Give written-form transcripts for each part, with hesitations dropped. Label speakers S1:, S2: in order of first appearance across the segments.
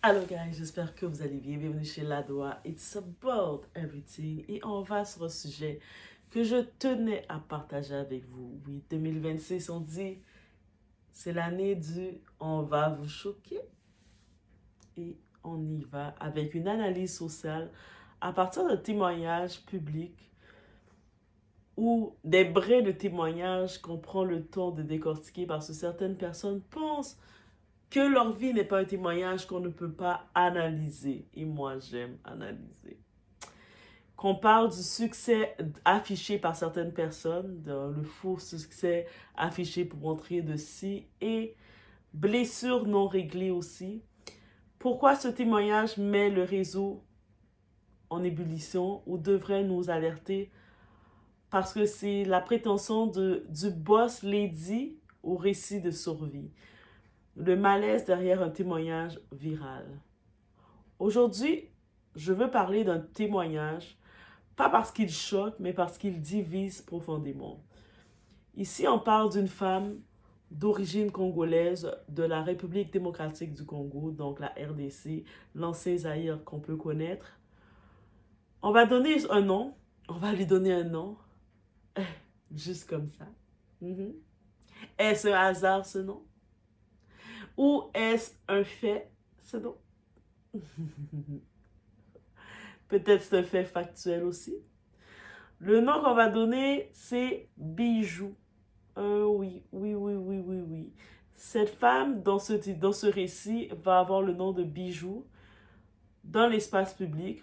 S1: Hello guys, j'espère que vous allez bien. Bienvenue chez Ladoa. It's about everything. Et on va sur un sujet que je tenais à partager avec vous. Oui, 2026, on dit, c'est l'année du on va vous choquer. Et on y va avec une analyse sociale à partir de témoignages publics ou des brins de témoignages qu'on prend le temps de décortiquer parce que certaines personnes pensent que leur vie n'est pas un témoignage qu'on ne peut pas analyser. Et moi, j'aime analyser. Qu'on parle du succès affiché par certaines personnes, le faux succès affiché pour montrer de si, et blessures non réglées aussi. Pourquoi ce témoignage met le réseau en ébullition ou devrait nous alerter? Parce que c'est la prétention du boss lady au récit de survie. Le malaise derrière un témoignage viral. Aujourd'hui, je veux parler d'un témoignage, pas parce qu'il choque, mais parce qu'il divise profondément. Ici, on parle d'une femme d'origine congolaise de la République démocratique du Congo, donc la RDC, l'ancien Zaïre qu'on peut connaître. On va donner un nom, on va lui donner un nom, juste comme ça. Est-ce un hasard ce nom? Ou est-ce un fait ce nom? Peut-être c'est un fait factuel aussi. Le nom qu'on va donner, c'est Bijou. Oui. Cette femme, dans ce récit, va avoir le nom de Bijou dans l'espace public,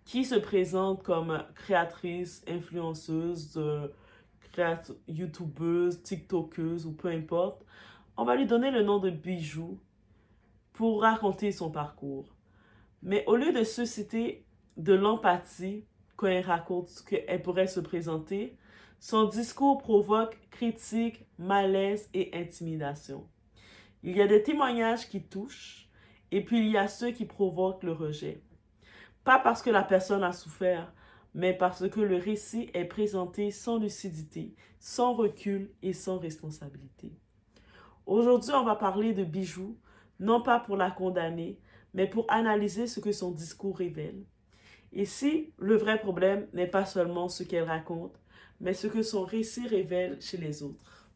S1: qui se présente comme créatrice, influenceuse, youtubeuse, tiktokeuse ou peu importe. On va lui donner le nom de Bijou pour raconter son parcours. Mais au lieu de susciter de l'empathie quand elle raconte qu'elle pourrait se présenter, son discours provoque critique, malaise et intimidation. Il y a des témoignages qui touchent et puis il y a ceux qui provoquent le rejet. Pas parce que la personne a souffert, mais parce que le récit est présenté sans lucidité, sans recul et sans responsabilité. Aujourd'hui, on va parler de Bijou, non pas pour la condamner, mais pour analyser ce que son discours révèle. Ici, le vrai problème n'est pas seulement ce qu'elle raconte, mais ce que son récit révèle chez les autres.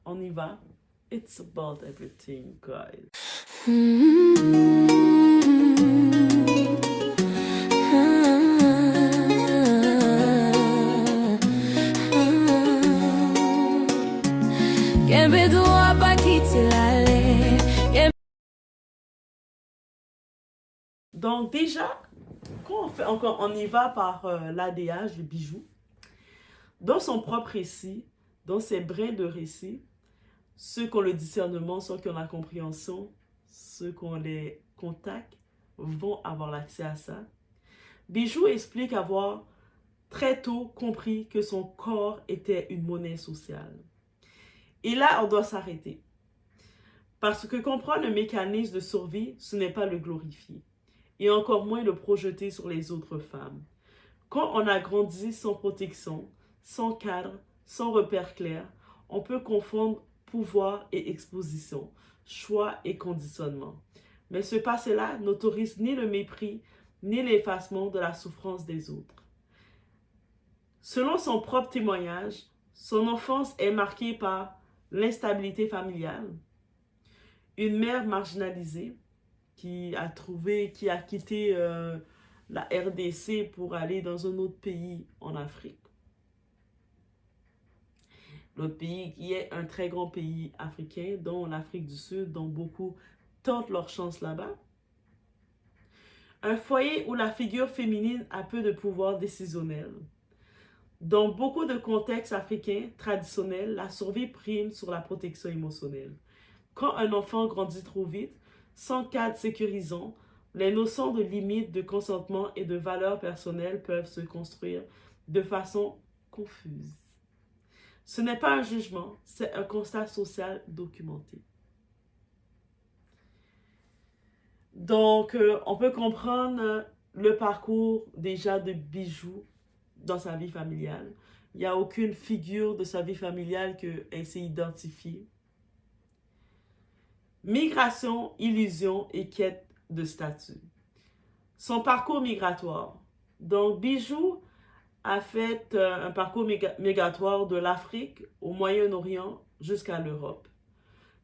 S1: On y va. It's about everything, guys. Donc déjà, quand on y va par l'ADH, le bijou, dans son propre récit, dans ses brins de récit, ceux qui ont le discernement, ceux qui ont la compréhension, ceux qui ont les contacts vont avoir l'accès à ça. Bijou explique avoir très tôt compris que son corps était une monnaie sociale. Et là, on doit s'arrêter. Parce que comprendre le mécanisme de survie, ce n'est pas le glorifier. Et encore moins le projeter sur les autres femmes. Quand on a grandi sans protection, sans cadre, sans repère clair, on peut confondre pouvoir et exposition, choix et conditionnement. Mais ce passé-là n'autorise ni le mépris, ni l'effacement de la souffrance des autres. Selon son propre témoignage, son enfance est marquée par l'instabilité familiale, une mère marginalisée qui a quitté la RDC pour aller dans un autre pays en Afrique. L'autre pays qui est un très grand pays africain, dont l'Afrique du Sud, dont beaucoup tentent leur chance là-bas. Un foyer où la figure féminine a peu de pouvoir décisionnel. Dans beaucoup de contextes africains traditionnels, la survie prime sur la protection émotionnelle. Quand un enfant grandit trop vite, sans cadre sécurisant, les notions de limite, de consentement et de valeurs personnelles peuvent se construire de façon confuse. Ce n'est pas un jugement, c'est un constat social documenté. Donc, on peut comprendre le parcours déjà de Bijou dans sa vie familiale. Il n'y a aucune figure de sa vie familiale qu'elle s'est identifiée. Migration, illusion et quête de statut. Son parcours migratoire. Donc, Bijou a fait un parcours migratoire de l'Afrique au Moyen-Orient jusqu'à l'Europe.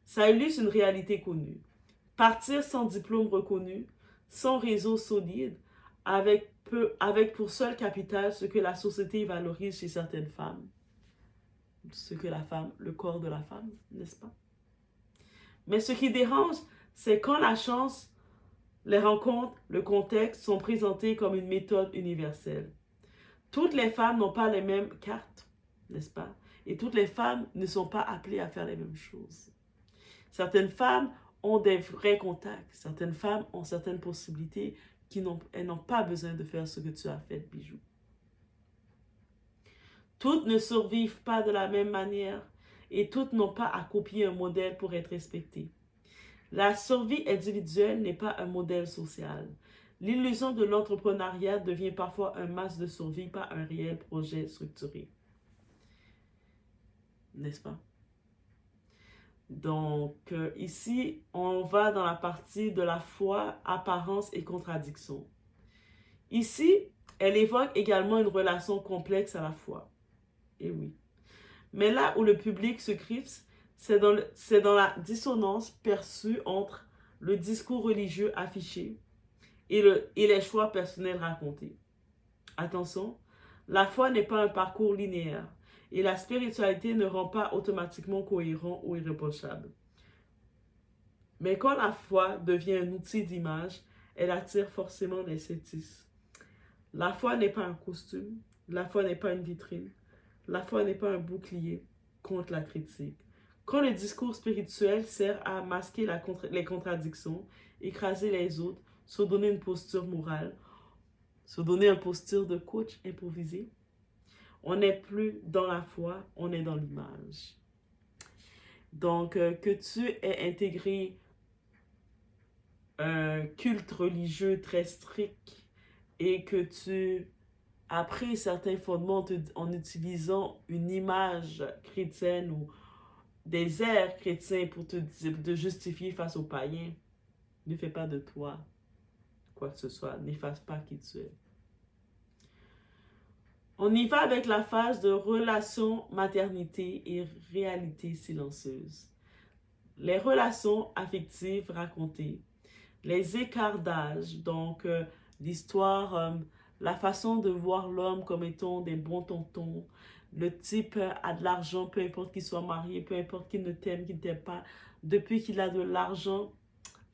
S1: Ça illustre une réalité connue. Partir sans diplôme reconnu, sans réseau solide, avec pour seul capital ce que la société valorise chez certaines femmes. Ce que la femme, le corps de la femme, n'est-ce pas? Mais ce qui dérange, c'est quand la chance, les rencontres, le contexte sont présentés comme une méthode universelle. Toutes les femmes n'ont pas les mêmes cartes, n'est-ce pas? Et toutes les femmes ne sont pas appelées à faire les mêmes choses. Certaines femmes ont des vrais contacts. Certaines femmes ont certaines possibilités elles n'ont pas besoin de faire ce que tu as fait, Bijou. Toutes ne survivent pas de la même manière et toutes n'ont pas à copier un modèle pour être respectées. La survie individuelle n'est pas un modèle social. L'illusion de l'entrepreneuriat devient parfois un masque de survie, pas un réel projet structuré. N'est-ce pas? Donc, ici, on va dans la partie de la foi, apparence et contradiction. Ici, elle évoque également une relation complexe à la foi. Et oui. Mais là où le public se crispe, c'est dans la dissonance perçue entre le discours religieux affiché et les choix personnels racontés. Attention, la foi n'est pas un parcours linéaire et la spiritualité ne rend pas automatiquement cohérent ou irréprochable. Mais quand la foi devient un outil d'image, elle attire forcément les sceptiques. La foi n'est pas un costume, la foi n'est pas une vitrine, la foi n'est pas un bouclier contre la critique. Quand le discours spirituel sert à masquer les contradictions, écraser les autres, se donner une posture morale, se donner une posture de coach improvisé, on n'est plus dans la foi, on est dans l'image. Donc, que tu aies intégré un culte religieux très strict et que tu as pris certains fondements en utilisant une image chrétienne ou des airs chrétiens pour te justifier face aux païens, ne fais pas de toi quoi que ce soit, n'efface pas qui tu es. On y va avec la phase de relation, maternité et réalité silencieuse. Les relations affectives racontées, les écarts d'âge, donc l'histoire, la façon de voir l'homme comme étant des bons tontons, le type a de l'argent, peu importe qu'il soit marié, peu importe qu'il ne t'aime, qu'il ne t'aime pas, depuis qu'il a de l'argent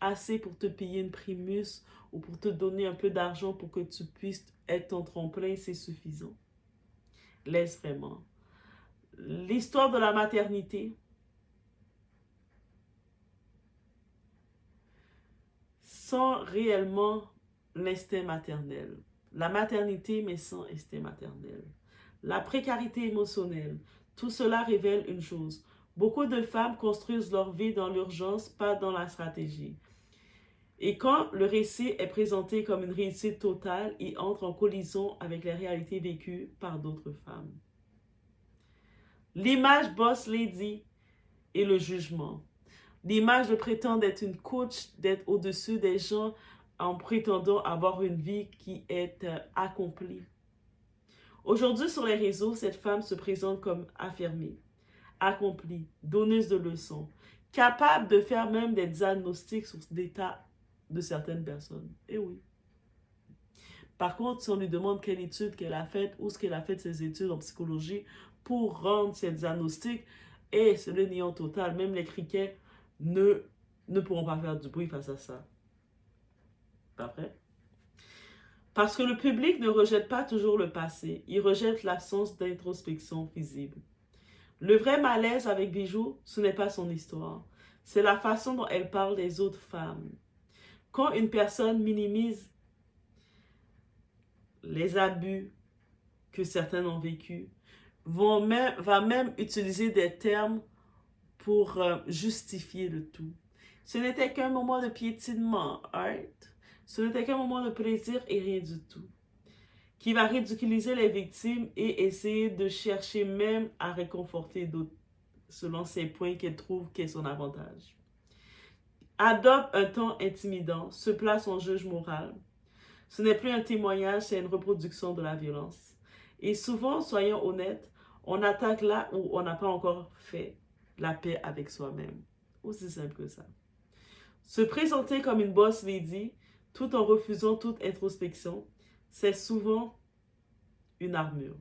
S1: assez pour te payer une primus ou pour te donner un peu d'argent pour que tu puisses être ton tremplin, c'est suffisant. Laisse vraiment. L'histoire de la maternité, sans réellement l'instinct maternel. La maternité, mais sans instinct maternel. La précarité émotionnelle. Tout cela révèle une chose. Beaucoup de femmes construisent leur vie dans l'urgence, pas dans la stratégie. Et quand le récit est présenté comme une réussite totale, il entre en collision avec les réalités vécues par d'autres femmes. L'image boss lady et le jugement. L'image de prétendre être une coach, d'être au-dessus des gens en prétendant avoir une vie qui est accomplie. Aujourd'hui, sur les réseaux, cette femme se présente comme affirmée, accomplie, donneuse de leçons, capable de faire même des diagnostics sur l'état de certaines personnes. Et oui. Par contre, si on lui demande quelle étude qu'elle a faite, où est-ce qu'elle a fait ses études en psychologie pour rendre ces diagnostics, et c'est le néant total. Même les criquets ne pourront pas faire du bruit face à ça. Pas vrai? Parce que le public ne rejette pas toujours le passé, il rejette l'absence d'introspection visible. Le vrai malaise avec Bijou, ce n'est pas son histoire, c'est la façon dont elle parle des autres femmes. Quand une personne minimise les abus que certains ont vécus, va même utiliser des termes pour justifier le tout. Ce n'était qu'un moment de piétinement, right? Ce n'était qu'un moment de plaisir et rien du tout. Qui va ridiculiser les victimes et essayer de chercher même à réconforter d'autres selon ses points qu'elle trouve qu'est son avantage. adopte un ton intimidant, se place en juge moral. Ce n'est plus un témoignage, c'est une reproduction de la violence. Et souvent, soyons honnêtes, on attaque là où on n'a pas encore fait la paix avec soi-même. Aussi simple que ça. Se présenter comme une boss lady, tout en refusant toute introspection, c'est souvent une armure.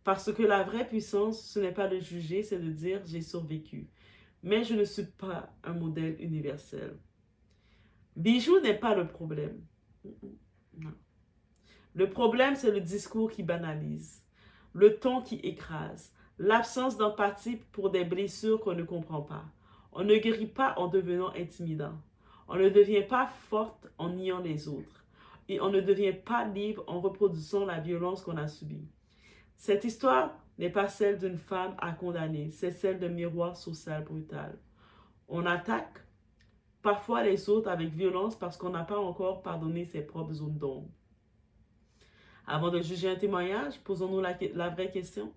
S1: Parce que la vraie puissance, ce n'est pas de juger, c'est de dire j'ai survécu. Mais je ne suis pas un modèle universel. Bijou n'est pas le problème. Non. Le problème, c'est le discours qui banalise, le ton qui écrase, l'absence d'empathie pour des blessures qu'on ne comprend pas. On ne guérit pas en devenant intimidant. On ne devient pas forte en niant les autres. Et on ne devient pas libre en reproduisant la violence qu'on a subie. Cette histoire n'est pas celle d'une femme à condamner, c'est celle d'un miroir social brutal. On attaque parfois les autres avec violence parce qu'on n'a pas encore pardonné ses propres zones d'ombre. Avant de juger un témoignage, posons-nous la vraie question.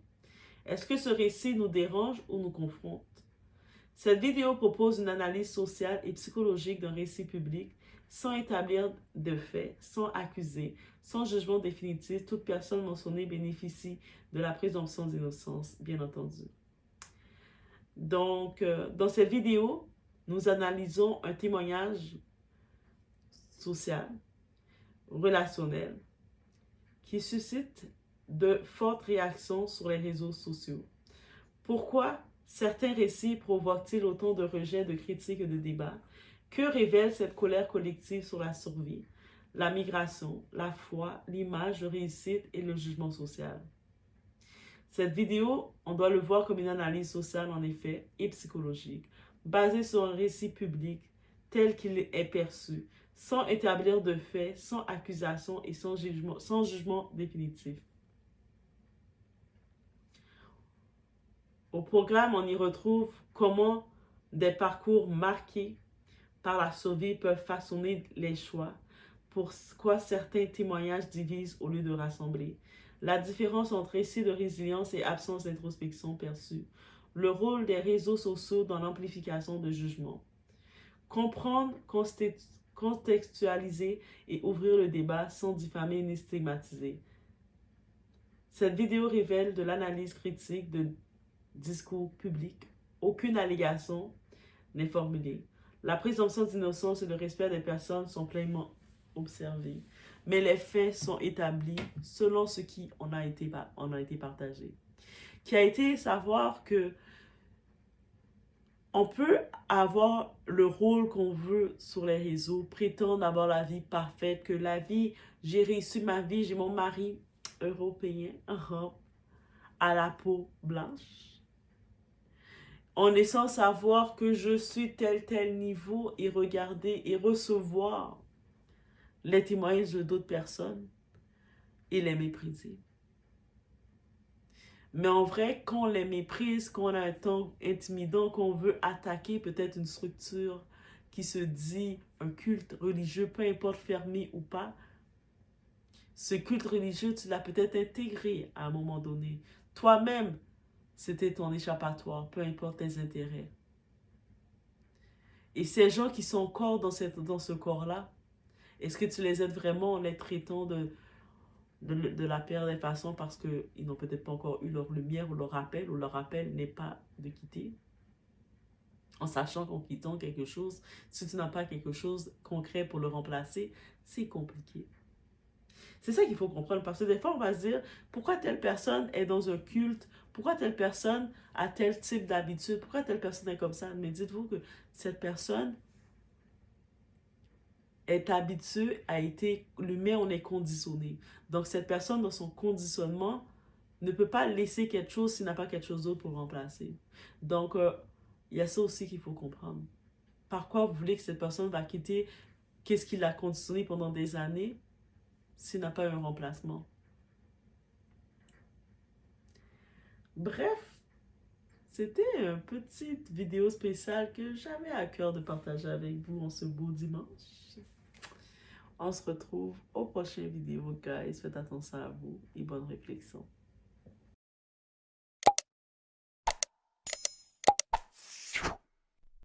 S1: Est-ce que ce récit nous dérange ou nous confronte? Cette vidéo propose une analyse sociale et psychologique d'un récit public sans établir de faits, sans accuser, sans jugement définitif. Toute personne mentionnée bénéficie de la présomption d'innocence, bien entendu. Donc, dans cette vidéo, nous analysons un témoignage social, relationnel, qui suscite de fortes réactions sur les réseaux sociaux. Pourquoi certains récits provoquent-ils autant de rejets, de critiques et de débats? Que révèle cette colère collective sur la survie, la migration, la foi, l'image de réussite et le jugement social? Cette vidéo, on doit le voir comme une analyse sociale en effet et psychologique, basée sur un récit public tel qu'il est perçu, sans établir de faits, sans accusation et sans jugement définitif. Au programme, on y retrouve comment des parcours marqués par la survie peuvent façonner les choix, pourquoi certains témoignages divisent au lieu de rassembler, la différence entre récit de résilience et absence d'introspection perçue, le rôle des réseaux sociaux dans l'amplification de jugement. Comprendre, contextualiser et ouvrir le débat sans diffamer ni stigmatiser. Cette vidéo révèle de l'analyse critique de discours public. Aucune allégation n'est formulée. La présomption d'innocence et le respect des personnes sont pleinement observés, mais les faits sont établis selon ce qui en a été partagé. Qui a été savoir que on peut avoir le rôle qu'on veut sur les réseaux, prétendre avoir la vie parfaite, que la vie, j'ai réussi ma vie, j'ai mon mari européen, à la peau blanche. En laissant savoir que je suis tel niveau et regarder et recevoir les témoignages d'autres personnes et les mépriser. Mais en vrai, quand on les méprise, quand on a un ton intimidant, qu'on veut attaquer peut-être une structure qui se dit un culte religieux, peu importe fermé ou pas, ce culte religieux, tu l'as peut-être intégré à un moment donné. Toi-même, c'était ton échappatoire, peu importe tes intérêts. Et ces gens qui sont encore dans ce corps-là, est-ce que tu les aides vraiment en les traitant de la pire des façons parce qu'ils n'ont peut-être pas encore eu leur lumière ou leur appel n'est pas de quitter? En sachant qu'en quittant quelque chose, si tu n'as pas quelque chose concret pour le remplacer, c'est compliqué. C'est ça qu'il faut comprendre parce que des fois on va se dire pourquoi telle personne est dans un culte, pourquoi telle personne a tel type d'habitude, pourquoi telle personne est comme ça. Mais dites-vous que cette personne est habituée, lui-même on est conditionné. Donc cette personne dans son conditionnement ne peut pas laisser quelque chose s'il n'a pas quelque chose d'autre pour remplacer. Donc il y a ça aussi qu'il faut comprendre. Par quoi vous voulez que cette personne va quitter qu'est-ce qui l'a conditionné pendant des années s'il n'a pas eu un remplacement? Bref, c'était une petite vidéo spéciale que j'avais à cœur de partager avec vous en ce beau dimanche. On se retrouve au prochain vidéo, guys. Faites attention à vous et bonne réflexion.